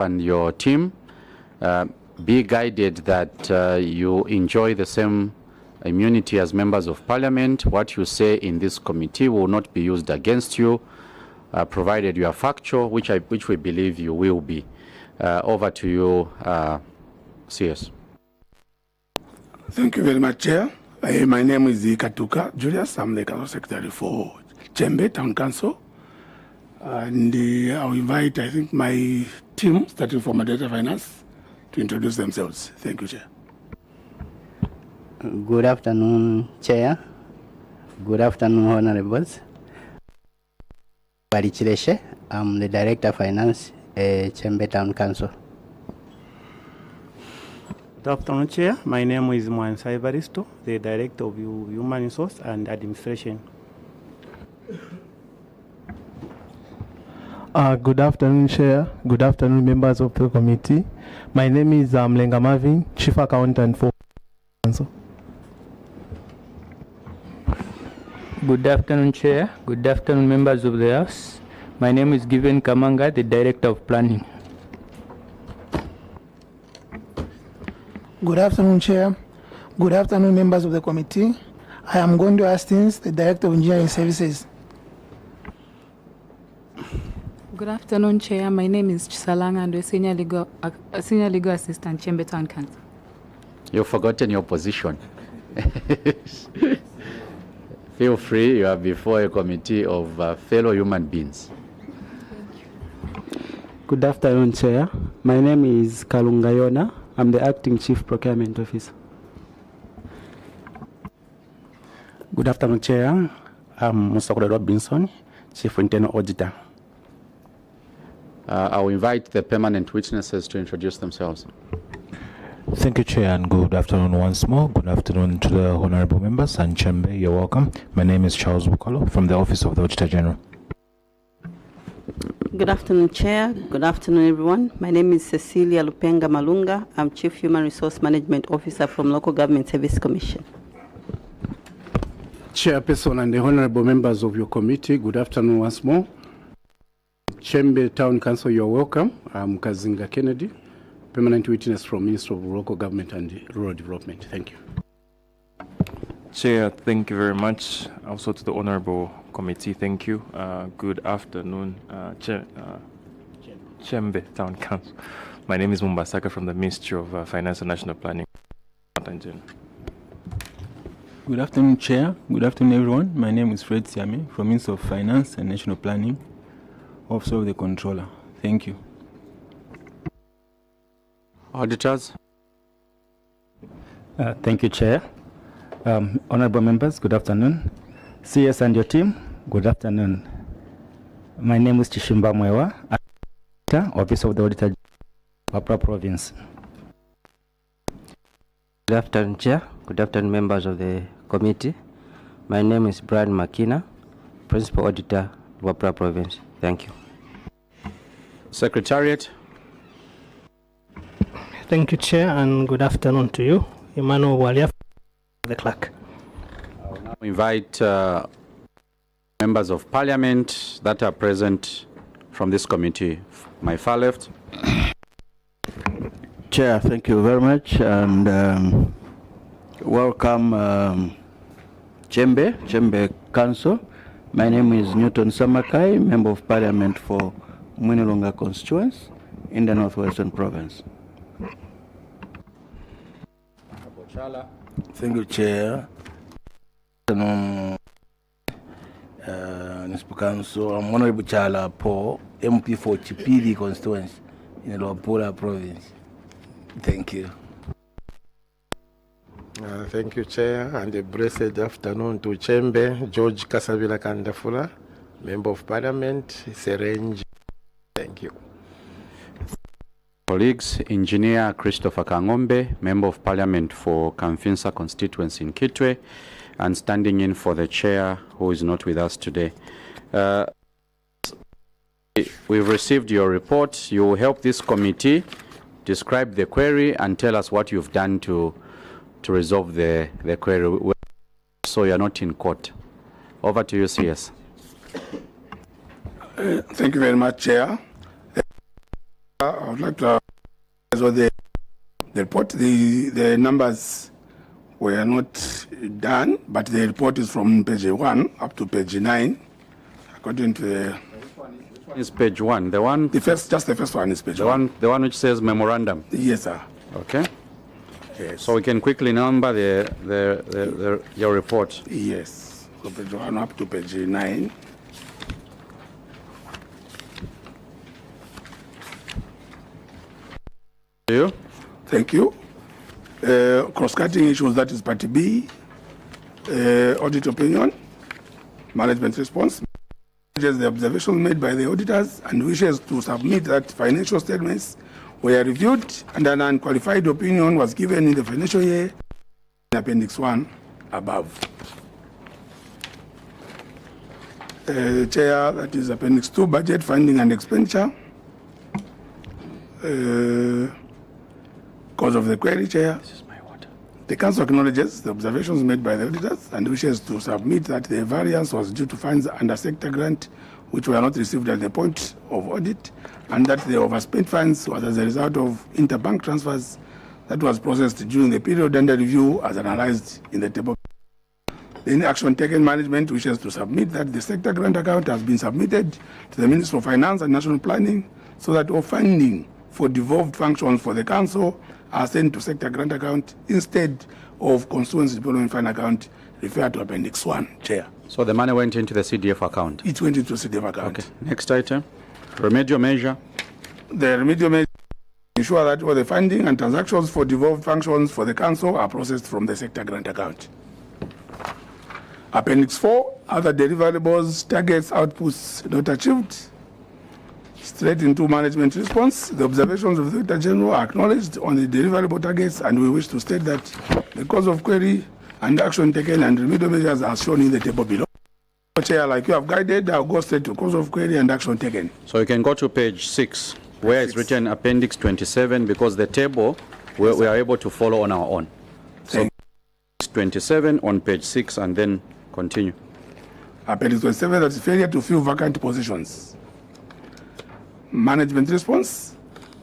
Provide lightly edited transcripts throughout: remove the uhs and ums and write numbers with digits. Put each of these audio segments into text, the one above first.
and your team be guided that you enjoy the same immunity as members of parliament. What you say in this committee will not be used against you, provided you are factual, which we believe you will be. Over to you, CS. Thank you very much, Chair. My name is Katuka Julius. I'm the Council Secretary for CHEMBE Town Council. And I'll invite, I think, my team, starting from Data Finance, to introduce themselves. Thank you, Chair. Good afternoon, Chair. Good afternoon, Honorables. Barichireshe, I'm the Director of Finance, CHEMBE Town Council. Good afternoon, Chair. My name is Mwansa Evaristo, the Director of Human Resource and Administration. Good afternoon, Chair. Good afternoon, members of the committee. My name is Mlenga Marvin, Chief Accountant for Council. Good afternoon, Chair. Good afternoon, members of the House. My name is Given Kamanga, the Director of Planning. Good afternoon, Chair. Good afternoon, members of the committee. I am Gondo Hastings, the Director of Engineering Services. Good afternoon, Chair. My name is Chisalanga and Senior Legal Assistant, CHEMBE Town Council. You've forgotten your position. Feel free, you are before a committee of fellow human beings. Good afternoon, Chair. My name is Kalungayona. I'm the Acting Chief Procurement Officer. Good afternoon, Chair. I'm Mr. Robinson, Chief Internal Auditor. I'll invite the permanent witnesses to introduce themselves. Thank you, Chair, and good afternoon once more. Good afternoon to the honorable members and CHEMBE. You're welcome. My name is Charles Bukolo from the Office of the Auditor General. Good afternoon, Chair. Good afternoon, everyone. My name is Cecilia Lupenga Malunga. I'm Chief Human Resource Management Officer from Local Government Service Commission. Chairperson and the honorable members of your committee, good afternoon once more. CHEMBE Town Council, you're welcome. I'm Kazinga Kennedy, permanent witness from Ministry of Local Government and Rural Development. Thank you. Chair, thank you very much. Also to the honorable committee, thank you. Good afternoon, CHEMBE Town Council. My name is Mumbasaka from the Ministry of Finance and National Planning. Good afternoon, Chair. Good afternoon, everyone. My name is Fred Siame from Ministry of Finance and National Planning, Office of the Controller. Thank you. Auditors. Thank you, Chair. Honorable members, good afternoon. CS and your team, good afternoon. My name is Chishimba Mwewa, Office of the Auditor, Wapra Province. Good afternoon, Chair. Good afternoon, members of the committee. My name is Brian Makina, Principal Auditor, Wapra Province. Thank you. Secretariat. Thank you, Chair, and good afternoon to you. Emmanuel Walia, the clerk. I will now invite members of parliament that are present from this committee. My far left. Chair, thank you very much, and welcome CHEMBE Council. My name is Newton Samakai, Member of Parliament for Mwinilunga constituency in the Northwestern Province. Thank you, Chair. Council, I'm Honorable Chala Paul, MP for Chipili constituency in Luapula Province. Thank you. Thank you, Chair, and a blessed afternoon to CHEMBE, George Kasavila Kandafula, Member of Parliament, Serenji. Thank you. Colleagues, Engineer Christopher Kangombe, Member of Parliament for Kamfinsa constituency in Kitwe, and standing in for the Chair who is not with us today. We've received your report. You will help this committee describe the query and tell us what you've done to resolve the query, so you're not in court. Over to you, CS. Thank you very much, Chair. I would like to so the report, the numbers were not done, but the report is from page 1 up to page 9, according to the. Which one is page 1? The one. Just the first one is page 1. The one which says memorandum. Yes, sir. Okay. Yes. So we can quickly number your report. Yes. So page 1 up to page 9. You? Thank you. Cross-cutting issues, that is part B. Audit opinion, management response, the observations made by the auditors and wishes to submit that financial statements were reviewed and an unqualified opinion was given in the financial year in Appendix 1 above. Chair, that is Appendix 2, budget, funding and expenditure. Cause of the query, Chair. The Council acknowledges the observations made by the auditors and wishes to submit that the variance was due to funds under sector grant which were not received at the point of audit, and that the overspent funds was as a result of interbank transfers that was processed during the period under review as analyzed in the table. The action taken, management wishes to submit that the sector grant account has been submitted to the Ministry of Finance and National Planning so that all funding for devolved functions for the Council are sent to sector grant account instead of constituency development fund account referred to Appendix 1, Chair. So the money went into the CDF account? It went into CDF account. Okay. Next item. Remedial measure. The remedial measure ensure that all the funding and transactions for devolved functions for the Council are processed from the sector grant account. Appendix 4, other deliverables, targets, outputs not achieved. Straight into management response, the observations of the Auditor General are acknowledged on the deliverable targets, and we wish to state that the cause of query and action taken and remedial measures are shown in the table below. Chair, like you have guided, I'll go straight to cause of query and action taken. So you can go to page 6, where it's written Appendix 27, because the table we are able to follow on our own. So 27 on page 6, and then continue. Appendix 27, that's failure to fill vacant positions. Management response,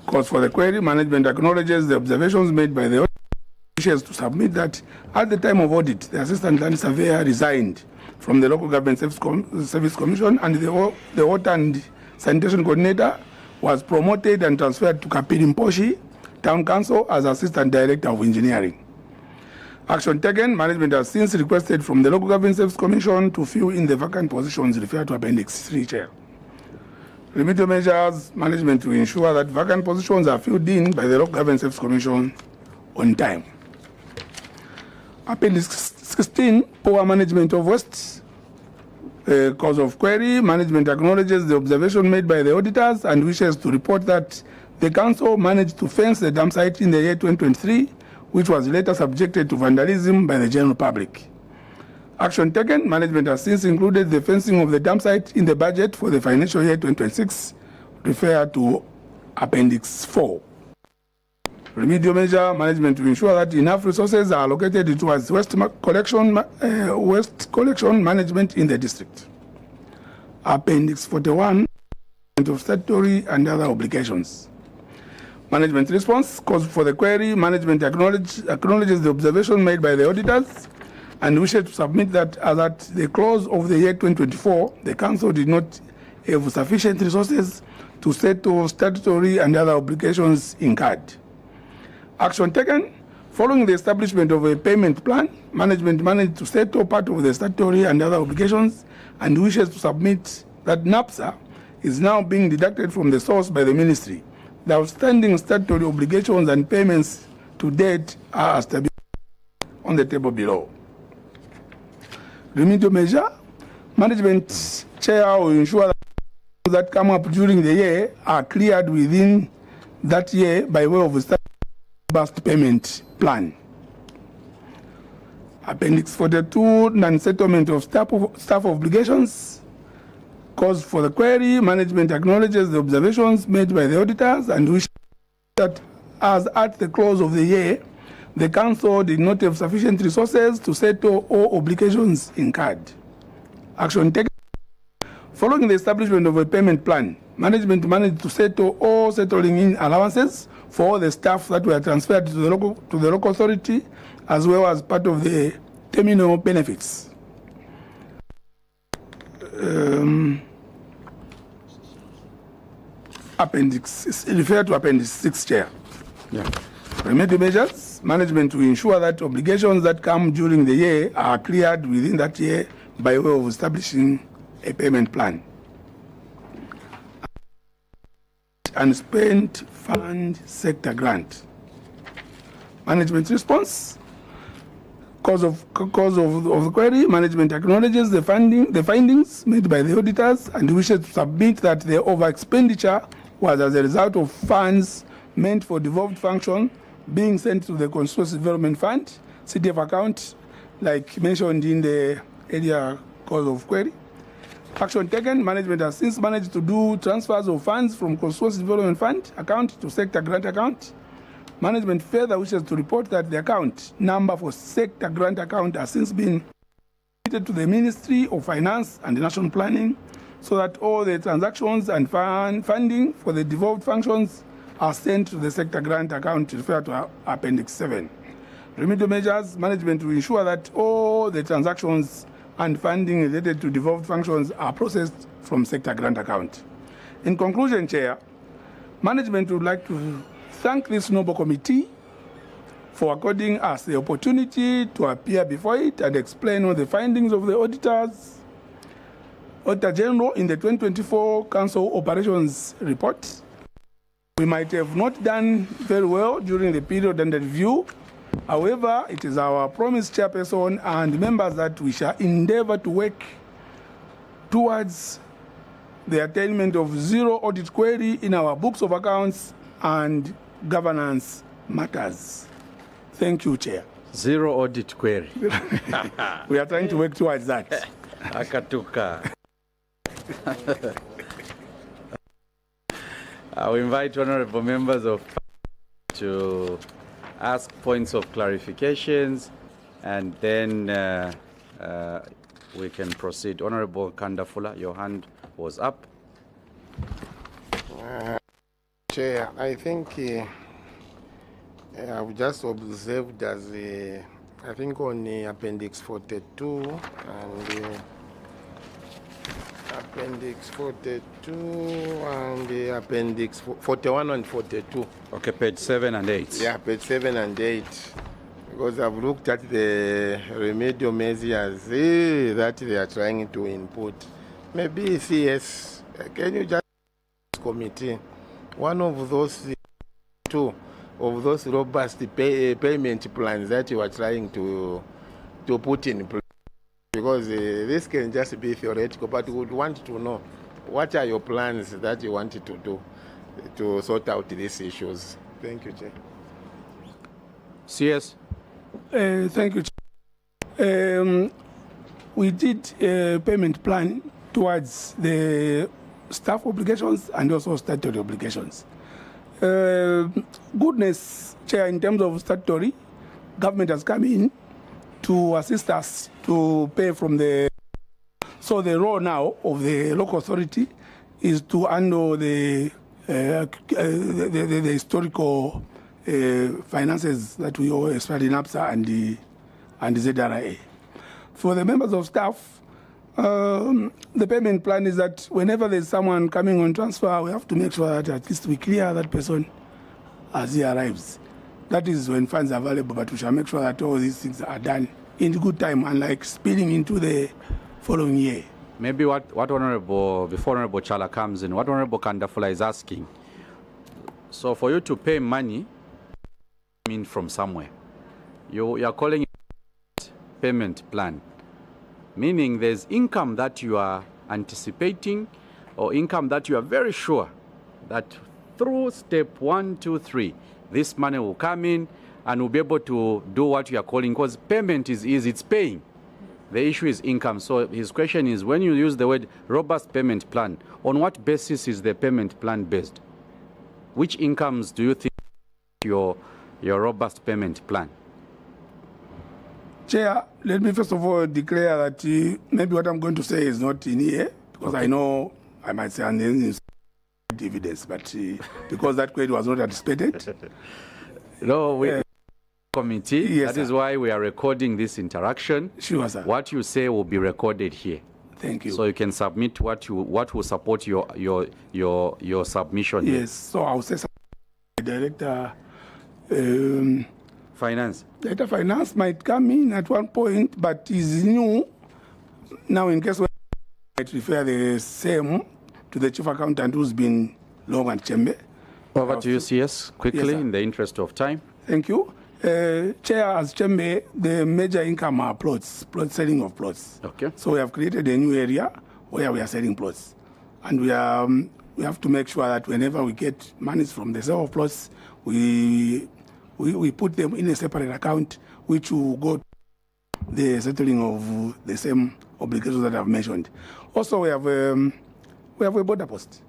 cause for the query, management acknowledges the observations made by the audit, wishes to submit that at the time of audit, the assistant land surveyor resigned from the Local Government Service Commission, and the water and sanitation coordinator was promoted and transferred to Kapiri Mposhi Town Council as assistant director of engineering. Action taken, management has since requested from the Local Government Service Commission to fill in the vacant positions referred to Appendix 3, Chair. Remedial measures, management to ensure that vacant positions are filled in by the Local Government Service Commission on time. Appendix 16, poor management of waste. Cause of query, management acknowledges the observation made by the auditors and wishes to report that the Council managed to fence the dump site in the year 2023, which was later subjected to vandalism by the general public. Action taken, management has since included the fencing of the dump site in the budget for the financial year 2026, referred to Appendix 4. Remedial measure, management to ensure that enough resources are allocated towards waste collection management in the district. Appendix 41, of statutory and other obligations. Management response, cause for the query, management acknowledges the observation made by the auditors and wishes to submit that as at the close of the year 2024, the Council did not have sufficient resources to settle statutory and other obligations incurred. Action taken, following the establishment of a payment plan, management managed to settle part of the statutory and other obligations and wishes to submit that NAPSA is now being deducted from the source by the Ministry. The outstanding statutory obligations and payments to date are established on the table below. Remedial measure, management chair will ensure that come up during the year are cleared within that year by way of a robust payment plan. Appendix 42, non-settlement of staff obligations. Cause for the query, management acknowledges the observations made by the auditors and wishes that as at the close of the year, the Council did not have sufficient resources to settle all obligations incurred. Action taken. Following the establishment of a payment plan, Management managed to settle all settling in allowances for all the staff that were transferred to the local authority, as well as part of the terminal benefits. Refer to Appendix 6, Chair. Yeah. Remedial measures, management to ensure that obligations that come during the year are cleared within that year by way of establishing a payment plan. Unspent fund sector grant. Management response. Cause of the query, management acknowledges the findings made by the auditors and wishes to submit that the over expenditure was as a result of funds meant for devolved function being sent to the Constituency Development Fund, CDF account, like mentioned in the earlier cause of query. Action taken, management has since managed to do transfers of funds from Constituency Development Fund account to sector grant account. Management further wishes to report that the account number for sector grant account has since been submitted to the Ministry of Finance and National Planning so that all the transactions and funding for the devolved functions are sent to the sector grant account referred to Appendix 7. Remedial measures, management to ensure that all the transactions and funding related to devolved functions are processed from sector grant account. In conclusion, Chair, management would like to thank this noble committee for according us the opportunity to appear before it and explain on the findings of the auditors, Auditor General in the 2024 Council Operations Report. We might have not done very well during the period under review. However, it is our promise, Chairperson and members, that we shall endeavor to work towards the attainment of zero audit query in our books of accounts and governance matters. Thank you, Chair. Zero audit query. We are trying to work towards that. Akatuka. I will invite honorable members of to ask points of clarifications, and then we can proceed. Honorable Kandafula, your hand was up. Chair, I think I've just observed as I think on Appendix 42 and Appendix 42 and Appendix 41 and 42. Okay, page 7 and 8. Yeah, page 7 and 8. Because I've looked at the remedial measures that they are trying to input. Maybe CS, can you just committee one of those two of those robust payment plans that you are trying to put in place? Because this can just be theoretical, but we would want to know what are your plans that you want to do to sort out these issues. Thank you, Chair. CS. Thank you, Chair. We did a payment plan towards the staff obligations and also statutory obligations. Goodness, Chair, in terms of statutory, government has come in to assist us to pay from the... So the role now of the local authority is to handle the historical finances that we owe, especially NAPSA and the ZRA. For the members of staff, the payment plan is that whenever there's someone coming on transfer, we have to make sure that at least we clear that person as he arrives. That is when funds are available, but we shall make sure that all these things are done in good time, unlike spilling into the following year. Maybe what Honorable, before Honorable Chala comes in, what Honorable Kandafula is asking, so for you to pay money, I mean from somewhere, you are calling it payment plan, meaning there's income that you are anticipating or income that you are very sure that through step 1, 2, 3, this money will come in and will be able to do what you are calling, because payment is easy, it's paying. The issue is income. So his question is, when you use the word robust payment plan, on what basis is the payment plan based? Which incomes do you think your robust payment plan? Chair, let me first of all declare that maybe what I'm going to say is not in here, because I know I might say, and then provide evidence, but because that query was not anticipated. No, we committee. Yes, that is why we are recording this interaction. Sure, sir. What you say will be recorded here. Thank you. So you can submit what will support your submission. Yes. Here. So I'll say Director Finance. Director Finance might come in at one point, but is new. Now, in case we might refer the same to the Chief Accountant who's been long at CHEMBE. Over to you, CS, quickly, Yes, in the interest of time. Thank you. Chair, as CHEMBE, the major income are plots, selling of plots. Okay. So we have created a new area where we are selling plots. And we have to make sure that whenever we get monies from the sale of plots, we put them in a separate account, which will go to the settling of the same obligations that I've mentioned. Also, we have a border post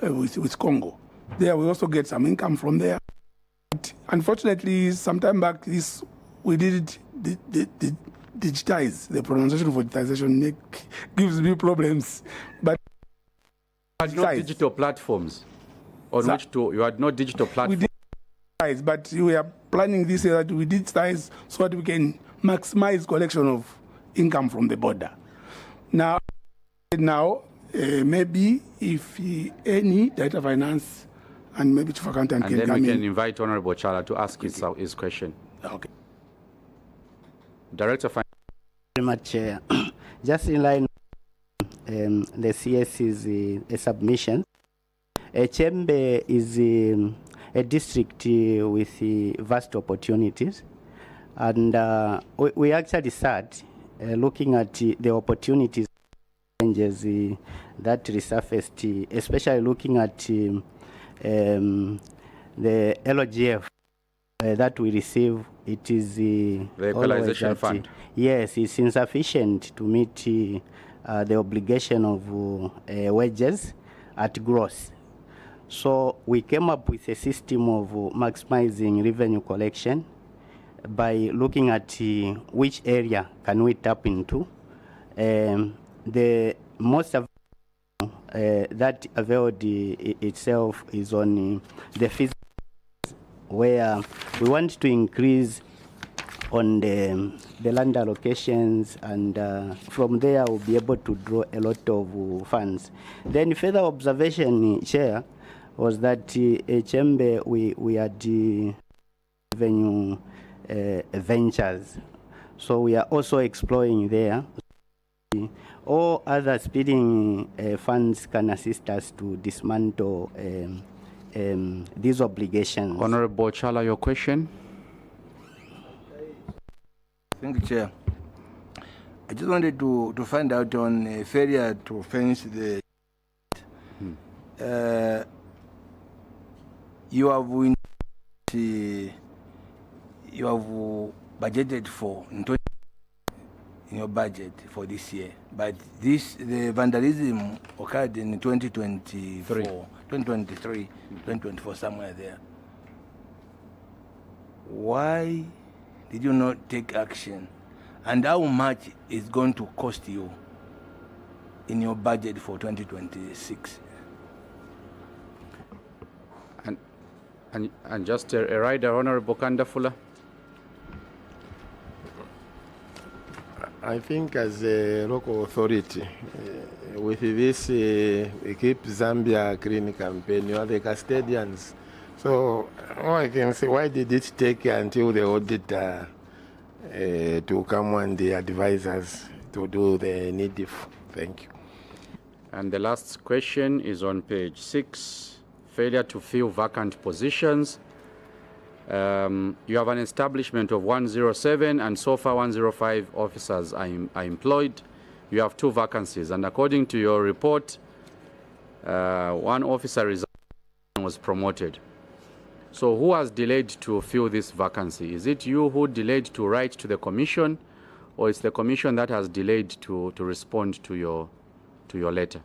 with Congo. There we also get some income from there. But unfortunately, some time back, we did digitize. The pronunciation for digitization gives me problems. But you had no digital platforms on which to. You had no digital platforms. We digitize, but we are planning this year that we digitize so that we can maximize collection of income from the border. Now, maybe if any Director Finance and maybe Chief Accountant and can then come we can in. invite Honorable Chala to ask his question. Okay. Director Finance. Very much, Chair. Just in line the CS's submission, CHEMBE is a district with vast opportunities, and we actually start looking at the opportunities changes that resurfaced, especially looking at the LGF that we receive. It is the equalization fund. Yes, it's insufficient to meet the obligation of wages at gross. So we came up with a system of maximizing revenue collection by looking at which area can we tap into. The most of that availed itself is on the physical, where we want to increase on the land allocations, and from there we'll be able to draw a lot of funds. Then further observation, Chair, was that CHEMBE, we had revenue ventures. So we are also exploring there. All other speeding funds can assist us to dismantle these obligations. Honorable Chala, your question? Thank you, Chair. I just wanted to find out on failure to fence the. You have budgeted for in your budget for this year, but the vandalism occurred in 2023, 2024, somewhere there. Why did you not take action, and how much is going to cost you in your budget for 2026? And just a rider, Honorable Kandafula. I think as a local authority, with this we keep Zambia Green campaign, you are the custodians. So all I can say, why did it take until the auditor to come and the advisors to do the needful? Thank you. And the last question is on page 6, failure to fill vacant positions. You have an establishment of 107, and so far 105 officers are employed. You have 2 vacancies, and according to your report, 1 officer was promoted. So who has delayed to fill this vacancy? Is it you who delayed to write to the commission, or it's the commission that has delayed to respond to your letter?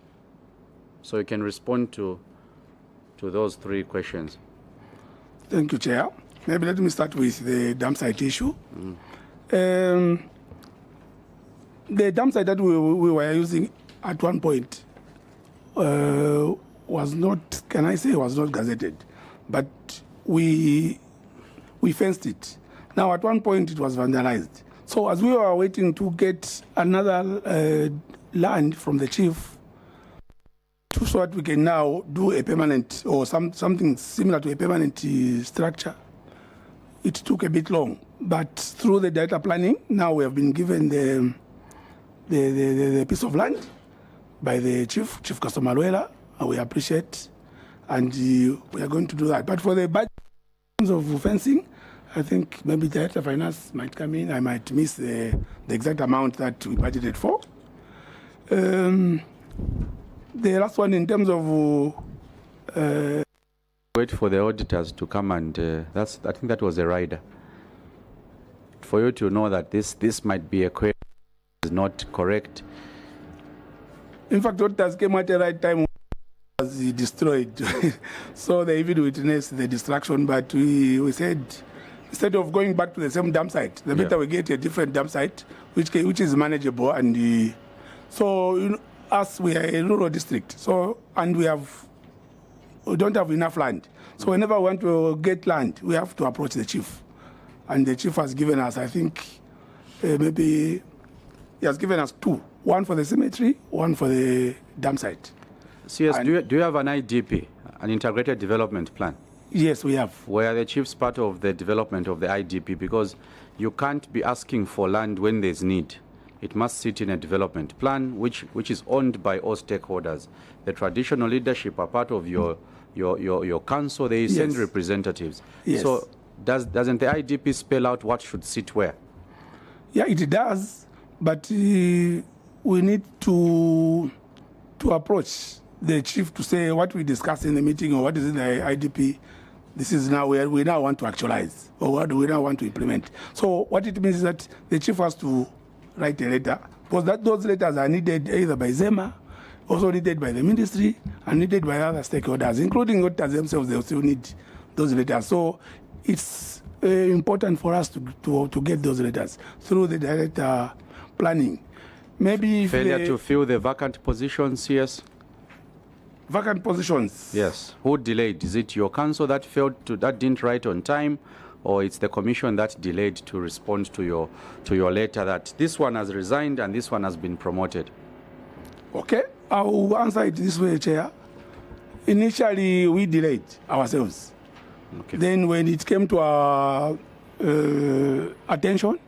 So you can respond to those 3 questions. Thank you, Chair. Maybe let me start with the dam site issue. The dam site that we were using at one point was not, can I say, was not gazetted, but we fenced it. Now, at one point, it was vandalized. So as we were waiting to get another land from the chief, so that we can now do a permanent or something similar to a permanent structure, it took a bit long. But through the data planning, now we have been given the piece of land by the Chief Kasomalwela, and we appreciate, and we are going to do that. But for the budget of fencing, I think maybe the Director of Finance might come in. I might miss the exact amount that we budgeted for. The last one, in terms of wait for the auditors to come, and I think that was a rider. For you to know that this might be a question is not correct. In fact, auditors came at the right time, was destroyed. So they even witnessed the destruction, but we said, instead of going back to the same dump site, the better we get a different dump site, which is manageable. And so, you know, us, we are a rural district, so, and we don't have enough land. So whenever we want to get land, we have to approach the chief. And the chief has given us, I think, maybe he has given us two. One for the cemetery, one for the dump site. CS, do you have an IDP, an integrated development plan? Yes, we have. Where the chief's part of the development of the IDP, because you can't be asking for land when there's need. It must sit in a development plan, which is owned by all stakeholders. The traditional leadership are part of your council. They send representatives. Yes. So doesn't the IDP spell out what should sit where? Yeah, it does, but we need to approach the chief to say what we discussed in the meeting or what is in the IDP. This is now where we now want to actualize, or what do we now want to implement. So what it means is that the chief has to write a letter, because those letters are needed either by ZEMA, also needed by the ministry, and needed by other stakeholders, including auditors themselves. They still need those letters. So it's important for us to get those letters through the direct planning. Maybe failure to fill the vacant positions, yes. Vacant positions. Yes. Who delayed? Is it your council that that didn't write on time, or it's the commission that delayed to respond to your letter that this one has resigned and this one has been promoted? Okay, I will answer it this way, Chair. Initially, we delayed ourselves. Okay. Then when it came to our attention,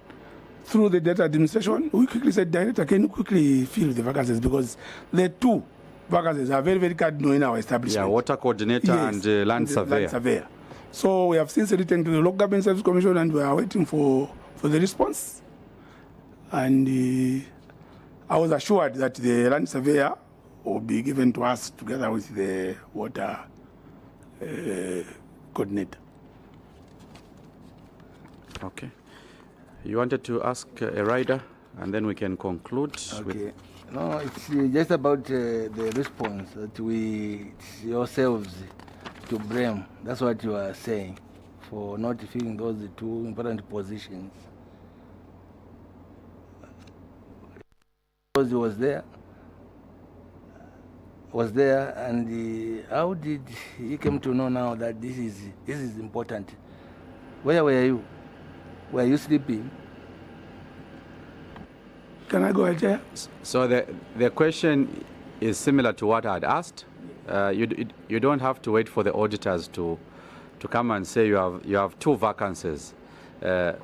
through the data administration, we quickly said, Director, can you quickly fill the vacancies? Because the two vacancies are very, very cardinal in our establishment. Yeah, water coordinator and land surveyor. So we have since written to the Local Government Service Commission, and we are waiting for the response. And I was assured that the land surveyor will be given to us together with the water coordinator. Okay. You wanted to ask a rider, and then we can conclude. Okay. No, it's just about the response that it's yourselves to blame. That's what you are saying, for not filling those two important positions. Because he was there, and how did he come to know now that this is important? Where were you? Were you sleeping? Can I go ahead, Chair? So the question is similar to what I had asked. You don't have to wait for the auditors to come and say you have two vacancies.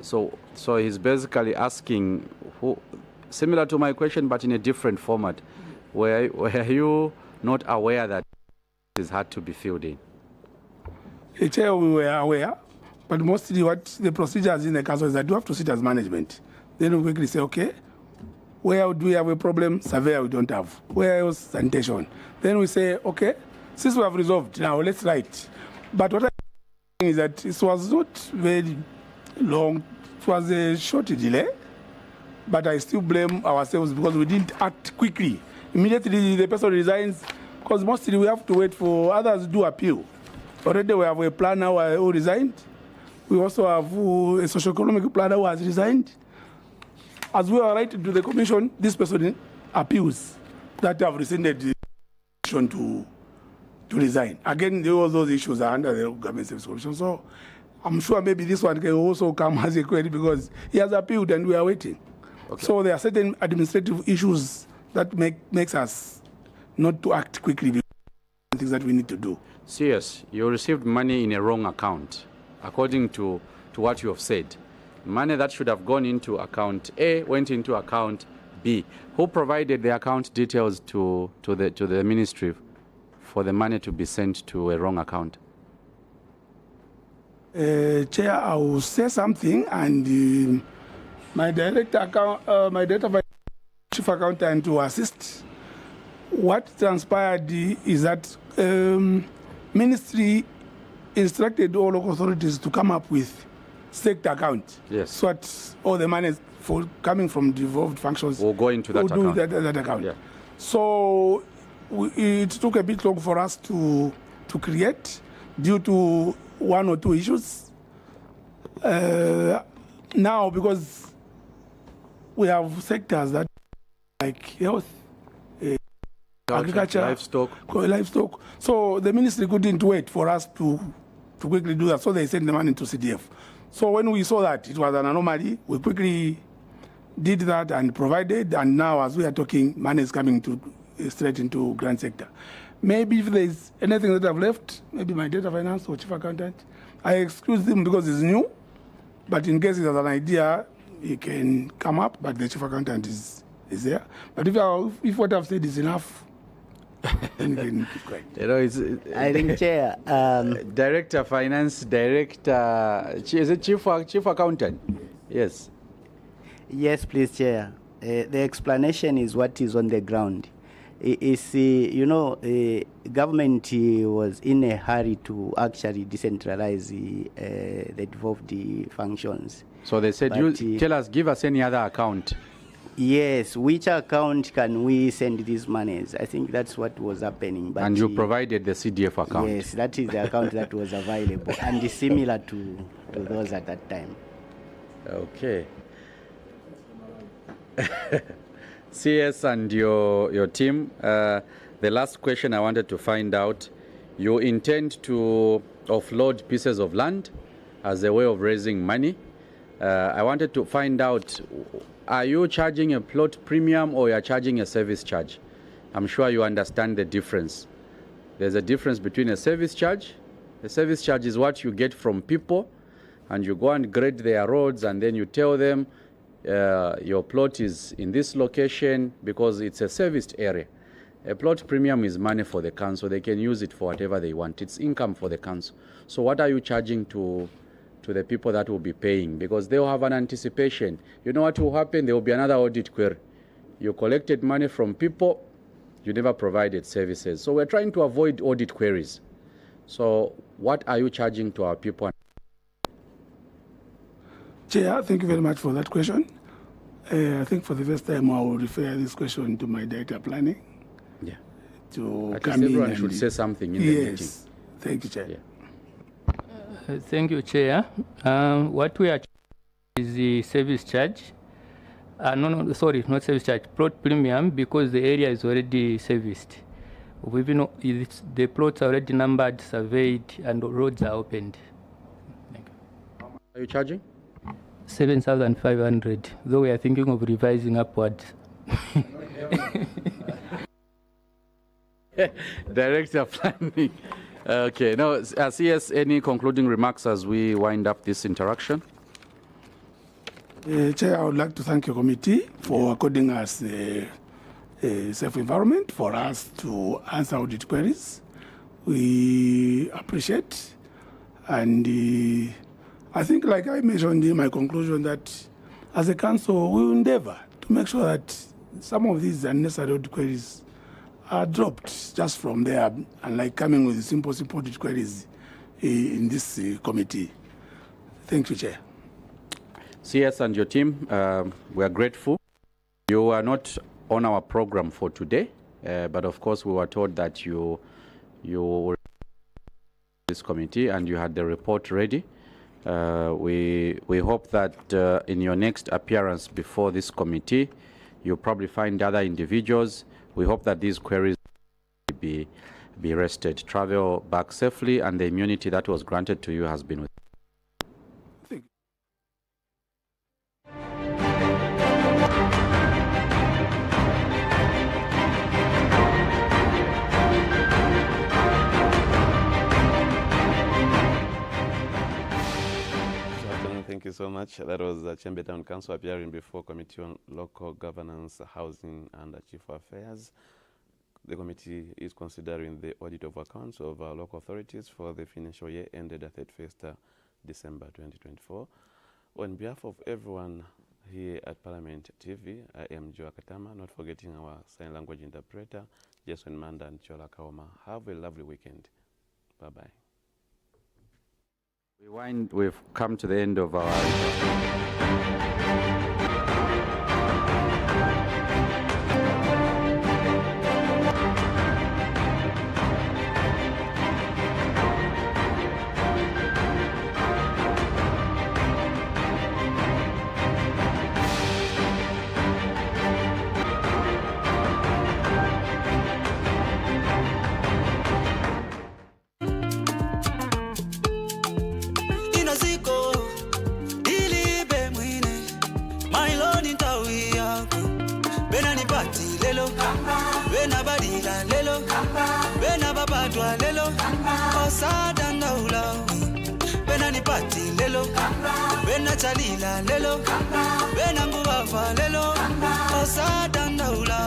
So he's basically asking, similar to my question, but in a different format. Were you not aware that this had to be filled in? Chair, we were aware, but mostly what the procedures in the council is that you have to sit as management. Then we quickly say, okay, where do we have a problem? Surveyor we don't have. Where else? Sanitation. Then we say, okay, since we have resolved, now let's write. But what I'm saying is that it was not very long. It was a short delay, but I still blame ourselves because we didn't act quickly. Immediately the person resigns, because mostly we have to wait for others to do appeal. Already we have a planner who resigned. We also have a socio-economic planner who has resigned. As we are writing to the commission, this person appeals that have rescinded the decision to to resign. Again, all those issues are under the Government Service Commission. So I'm sure maybe this one can also come as a query because he has appealed and we are waiting. Okay. So there are certain administrative issues that makes us not to act quickly because things that we need to do. CS, you received money in a wrong account, according to what you have said. Money that should have gone into account A went into account B. Who provided the account details to the ministry for the money to be sent to a wrong account? Chair, I will say something, and my director chief accountant to assist. What transpired is that ministry instructed all local authorities to come up with state account. Yes. So that all the money for coming from devolved functions will go into that account. That account. Yeah. So it took a bit long for us to create due to one or two issues. Now, because we have sectors that like health, agriculture, livestock. So the ministry couldn't wait for us to quickly do that. So they sent the money to CDF. So when we saw that it was an anomaly, we quickly did that and provided. And now, as we are talking, money is coming straight into grant sector. Maybe if there is anything that I've left, maybe my data finance or chief accountant, I excuse him because he's new. But in case he has an idea, he can come up. But the chief accountant is there. But if what I've said is enough, then you can keep quiet. You know, I think, Chair. Director Finance, Director, is it Chief Accountant? Yes. Yes, please, Chair. The explanation is what is on the ground. Government was in a hurry to actually decentralize the devolved functions. So they said, give us any other account. Yes, which account can we send these monies? I think that's what was happening. But and you provided the CDF account? Yes, that is the account that was available and similar to those at that time. Okay. CS and your team, the last question I wanted to find out, you intend to offload pieces of land as a way of raising money. I wanted to find out, are you charging a plot premium or you are charging a service charge? I'm sure you understand the difference. There's a difference between a service charge. A service charge is what you get from people, and you go and grade their roads, and then you tell them your plot is in this location because it's a serviced area. A plot premium is money for the council. They can use it for whatever they want. It's income for the council. So what are you charging to the people that will be paying? Because they'll have an anticipation. You know what will happen? There will be another audit query. You collected money from people, you never provided services. So we're trying to avoid audit queries. So what are you charging to our people? Chair, thank you very much for that question. I think for the first time I will refer this question to my director planning. Yeah. To At come least everyone in should say something in the meeting. Yes. Thank you, Chair. Yeah. Thank you, Chair. What we are is the service charge. Sorry, not service charge. Plot premium, because the area is already serviced. The plots are already numbered, surveyed, and roads are opened. Thank you. Are you charging? 7,500, though we are thinking of revising upwards. Director Planning. Okay, now, CS, any concluding remarks as we wind up this interaction? Chair, I would like to thank your committee for according us a safe environment for us to answer audit queries. We appreciate, and I think, like I mentioned in my conclusion, that as a council, we will endeavor to make sure that some of these unnecessary audit queries are dropped just from there, and like coming with simple audit queries in this committee. Thank you, Chair. CS and your team, we are grateful. You are not on our program for today, but of course we were told that you were this committee and you had the report ready. We hope that in your next appearance before this committee, you'll probably find other individuals. We hope that these queries will be be rested. Travel back safely, and the immunity that was granted to you has been with. Thank you so much. That was CHEMBE Town Council appearing before Committee on Local Governance, Housing and Chief Affairs. The committee is considering the audit of accounts of local authorities for the financial year ended at 31st December 2024. On behalf of everyone here at Parliament TV, I am Joa Katama, not forgetting our sign language interpreter, Jason Manda and Chola Kaoma. Have a lovely weekend. Bye-bye. We've come to the end of our... Lelo, Osada Naula, Benani Pati Lelo, Benachalila Lelo, Benanguava Lelo, Osada Naula.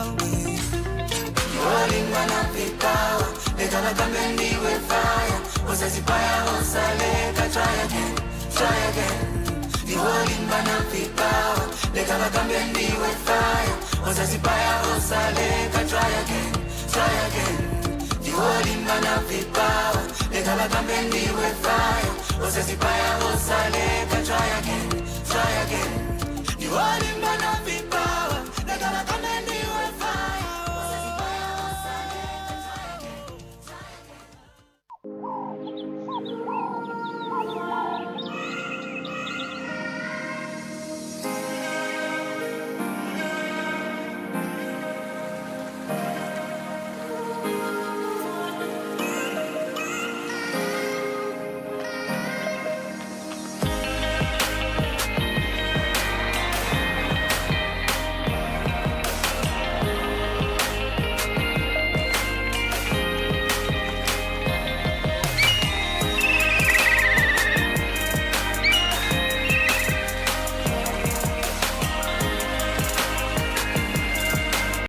Rolling one up the power, let all the men be with fire. Osasipaya, Osaleka, try again. The rolling man up the power, let all the men be with fire. Osasipaya, Osaleka, try again. The holy man of the power, let all the men be with fire. Osasipaya, Osaleka.